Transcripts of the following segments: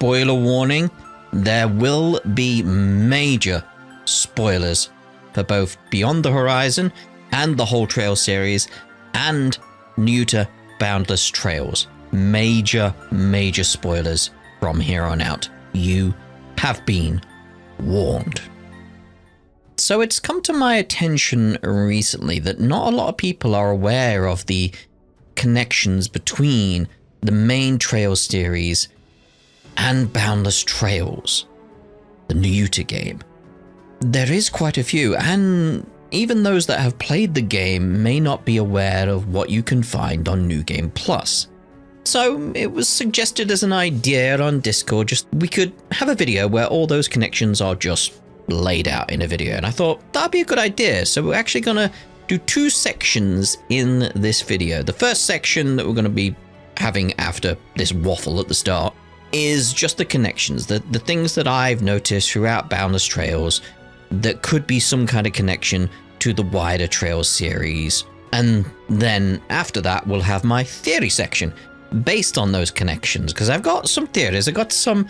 spoiler warning, there will be major spoilers for both Beyond the Horizon and the whole Trail series and Nayuta Boundless Trails. Major spoilers from here on out. You have been warned. So it's come to my attention recently that not a lot of people are aware of the connections between the main Trails series and Boundless Trails, the Nayuta game. There is quite a few, and even those that have played the game may not be aware of what you can find on New Game Plus. So it was suggested as an idea on Discord, just we could have a video where all those connections are just laid out in a video, and I thought that'd be a good idea. So we're actually gonna do 2 sections in this video. The first section that we're gonna be having after this waffle at the start is just the connections, the things that I've noticed throughout Boundless Trails that could be some kind of connection to the wider Trails series. And then after that, we'll have my theory section based on those connections, because I've got some theories, I've got some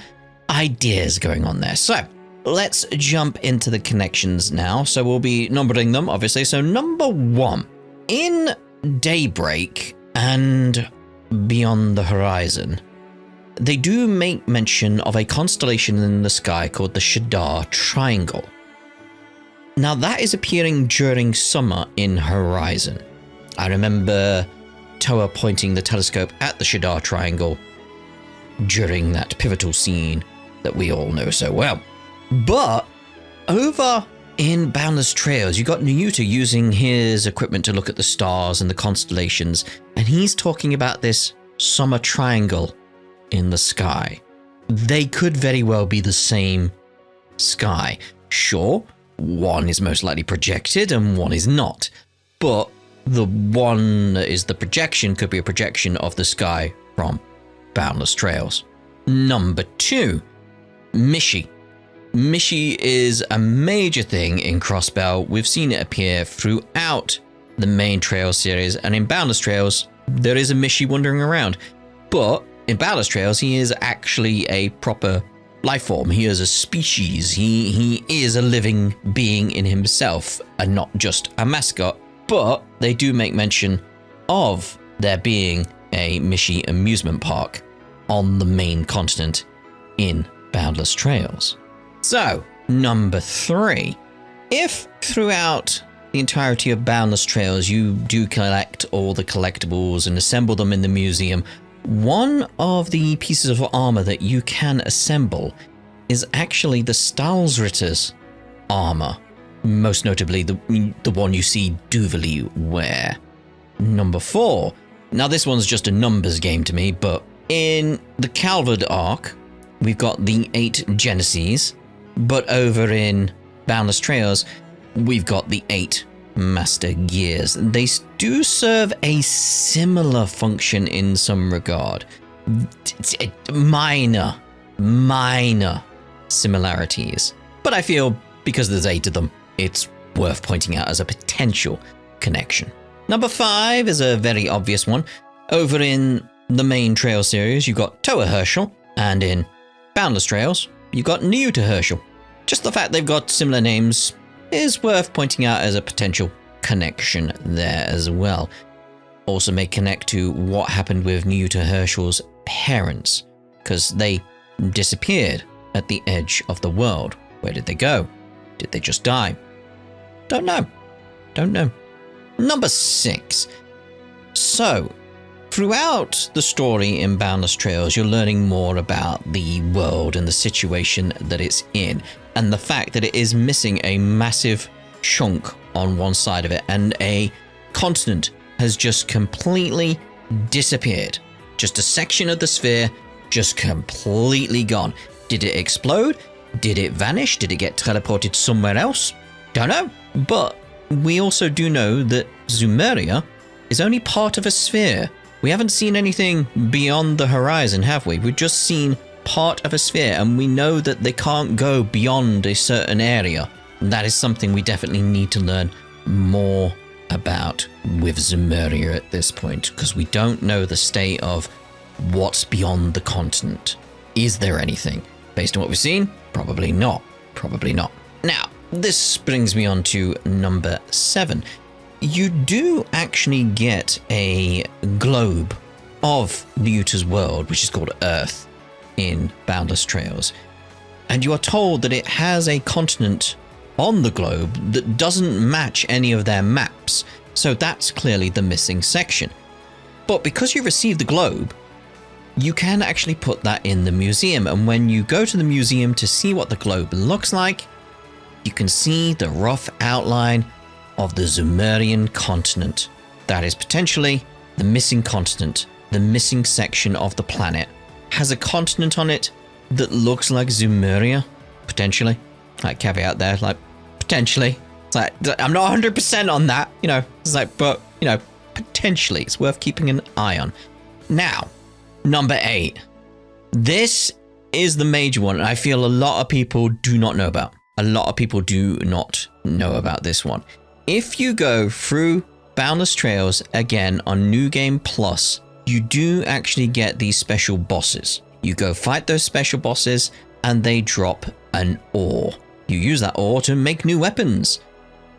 ideas going on there. So let's jump into the connections now. So we'll be numbering them, obviously. So number 1, in Daybreak and Beyond the Horizon, they do make mention of a constellation in the sky called the Shadar Triangle. Now that is appearing during summer in Horizon. I remember Toa pointing the telescope at the Shadar Triangle during that pivotal scene that we all know so well. But over in Boundless Trails, you got Nayuta using his equipment to look at the stars and the constellations, and he's talking about this summer triangle in the sky. They could very well be the same sky. Sure, one is most likely projected and one is not, but the one that is the projection could be a projection of the sky from Boundless Trails. Number 2, Mishi. Mishi is a major thing in Crossbell. We've seen it appear throughout the main Trails series, and in Boundless Trails, there is a Mishi wandering around. But in Boundless Trails, he is actually a proper life form. He is a species. He is a living being in himself, and not just a mascot. But they do make mention of there being a Mishi amusement park on the main continent in Boundless Trails. So, number 3. If throughout the entirety of Boundless Trails you do collect all the collectibles and assemble them in the museum, one of the pieces of armor that you can assemble is actually the Stalsritter's armor. Most notably, the one you see Duvali wear. Number 4. Now this one's just a numbers game to me, but in the Calvard arc, we've got the 8 Genesis, but over in Boundless Trails, we've got the 8 Master Gears. They do serve a similar function in some regard. Minor similarities. But I feel because there's 8 of them, it's worth pointing out as a potential connection. Number 5 is a very obvious one. Over in the main Trail series, you've got Toa Herschel, and in Boundless Trails, you've got Nayuta Herschel. Just the fact they've got similar names is worth pointing out as a potential connection there as well. Also may connect to what happened with Nayuta Herschel's parents, because they disappeared at the edge of the world. Where did they go? Did they just die? Don't know. Number 6. So, throughout the story in Boundless Trails, you're learning more about the world and the situation that it's in, and the fact that it is missing a massive chunk on one side of it, and a continent has just completely disappeared. Just a section of the sphere just completely gone. Did it explode? Did it vanish? Did it get teleported somewhere else? Don't know. But we also do know that Zumeria is only part of a sphere. We haven't seen anything beyond the horizon, have we? We've just seen part of a sphere, and we know that they can't go beyond a certain area. And that is something we definitely need to learn more about with Zumeria at this point, because we don't know the state of what's beyond the continent. Is there anything? Based on what we've seen, probably not. Probably not. Now, this brings me on to number 7. You do actually get a globe of Nayuta's world, which is called Earth in Boundless Trails. And you are told that it has a continent on the globe that doesn't match any of their maps. So that's clearly the missing section. But because you received the globe, you can actually put that in the museum. And when you go to the museum to see what the globe looks like, you can see the rough outline of the Zumerian continent. That is potentially the missing continent, the missing section of the planet. Has a continent on it that looks like Zumeria, potentially. Like, caveat there, like, potentially. It's like, I'm not 100% on that, you know. It's like, but, you know, potentially. It's worth keeping an eye on. Now, number 8. This is the major one, and I feel a lot of people do not know about. A lot of people do not know about this one. If you go through Boundless Trails again on New Game Plus, you do actually get these special bosses. You go fight those special bosses and they drop an ore. You use that ore to make new weapons.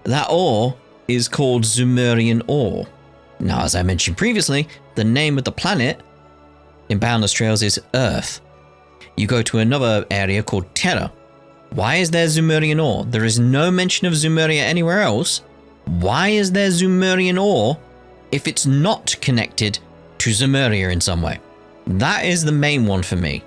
That ore is called Zumerian ore. Now, as I mentioned previously, the name of the planet in Boundless Trails is Earth. You go to another area called Terra. Why is there Zumerian ore? There is no mention of Zumeria anywhere else. Why is there Zumerian ore if it's not connected to Zumeria in some way? That is the main one for me.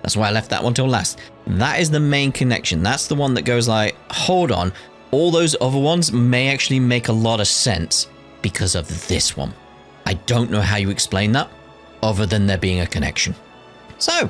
That's why I left that one till last. That is the main connection. That's the one that goes like, hold on, all those other ones may actually make a lot of sense because of this one. I don't know how you explain that other than there being a connection. So,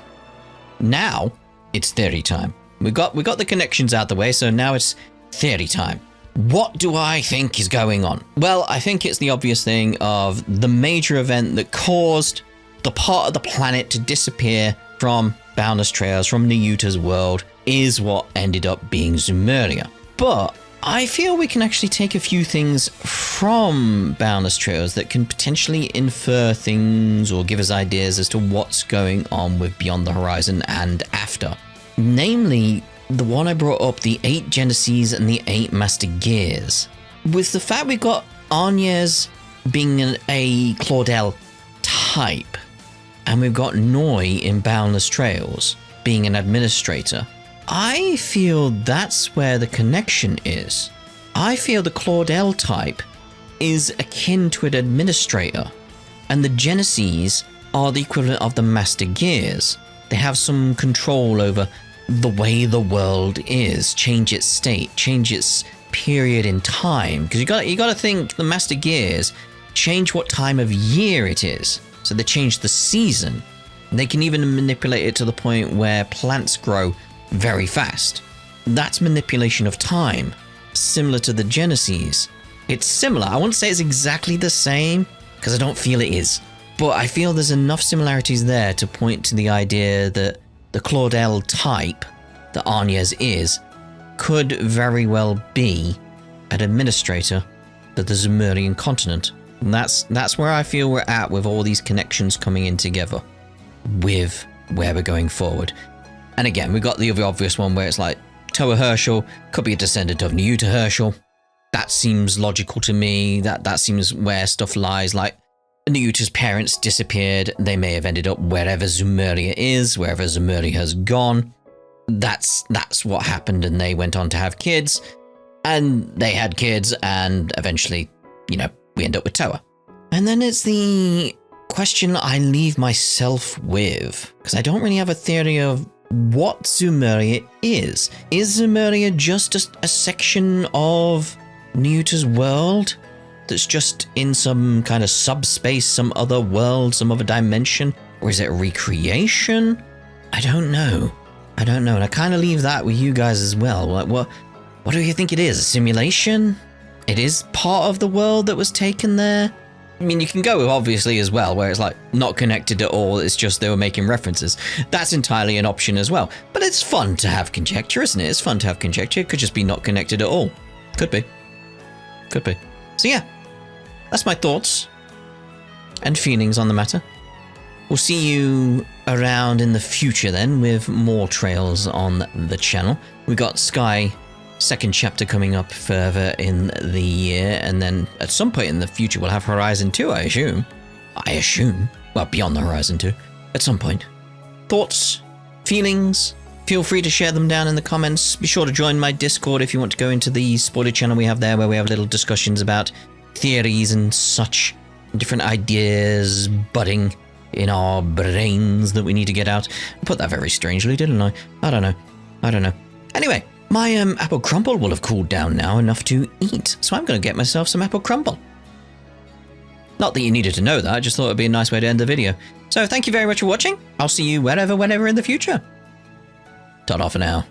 now it's theory time. We got the connections out the way, so now it's theory time. What do I think is going on? Well, I think it's the obvious thing of the major event that caused the part of the planet to disappear from Boundless Trails, from Nayuta's world, is what ended up being Zumeria. But I feel we can actually take a few things from Boundless Trails that can potentially infer things or give us ideas as to what's going on with Beyond the Horizon and after. Namely, the one I brought up, the 8 Genesis and the 8 Master Gears. With the fact we've got Agnes being a Claudel type, and we've got Noi in Boundless Trails being an administrator, I feel that's where the connection is. I feel the Claudel type is akin to an administrator, and the Genesis are the equivalent of the Master Gears. They have some control over the way the world is, change its state, change its period in time. Because you got to think the Master Gears change what time of year it is. So they change the season. They can even manipulate it to the point where plants grow very fast. That's manipulation of time, similar to the Genesis. It's similar. I won't say it's exactly the same, because I don't feel it is. But I feel there's enough similarities there to point to the idea that the Claudel type that Agnes is could very well be an administrator of the Zumerian continent. And that's where I feel we're at with all these connections coming in together with where we're going forward. And again, we've got the other obvious one where it's like Toa Herschel could be a descendant of Nayuta Herschel. That seems logical to me. That seems where stuff lies. Like, Nayuta's parents disappeared. They may have ended up wherever Zumeria is, wherever Zumeria has gone. That's what happened, and they went on to have kids, and they had kids, and eventually, you know, we end up with Toa. And then it's the question I leave myself with, because I don't really have a theory of what Zumeria is. Is Zumeria just a section of Nayuta's world that's just in some kind of subspace, some other world, some other dimension? Or is it a recreation? I don't know. And I kind of leave that with you guys as well. Like, what do you think it is? A simulation? It is part of the world that was taken there? I mean, you can go with obviously as well, where it's like not connected at all. It's just they were making references. That's entirely an option as well. But it's fun to have conjecture, isn't it? It's fun to have conjecture. It could just be not connected at all. Could be. So yeah, that's my thoughts and feelings on the matter. We'll see you around in the future then with more trails on the channel. We got Sky second chapter coming up further in the year, and then at some point in the future we'll have Horizon 2, I assume. Well, Beyond the Horizon 2, at some point. Thoughts? Feelings? Feel free to share them down in the comments. Be sure to join my Discord if you want to go into the spoiler channel we have there, where we have little discussions about theories and such, different ideas budding in our brains that we need to get out. I put that very strangely, didn't I? I don't know. Anyway, my apple crumble will have cooled down now enough to eat, so I'm going to get myself some apple crumble. Not that you needed to know that, I just thought it'd be a nice way to end the video. So thank you very much for watching. I'll see you wherever, whenever in the future. Ta-da for now.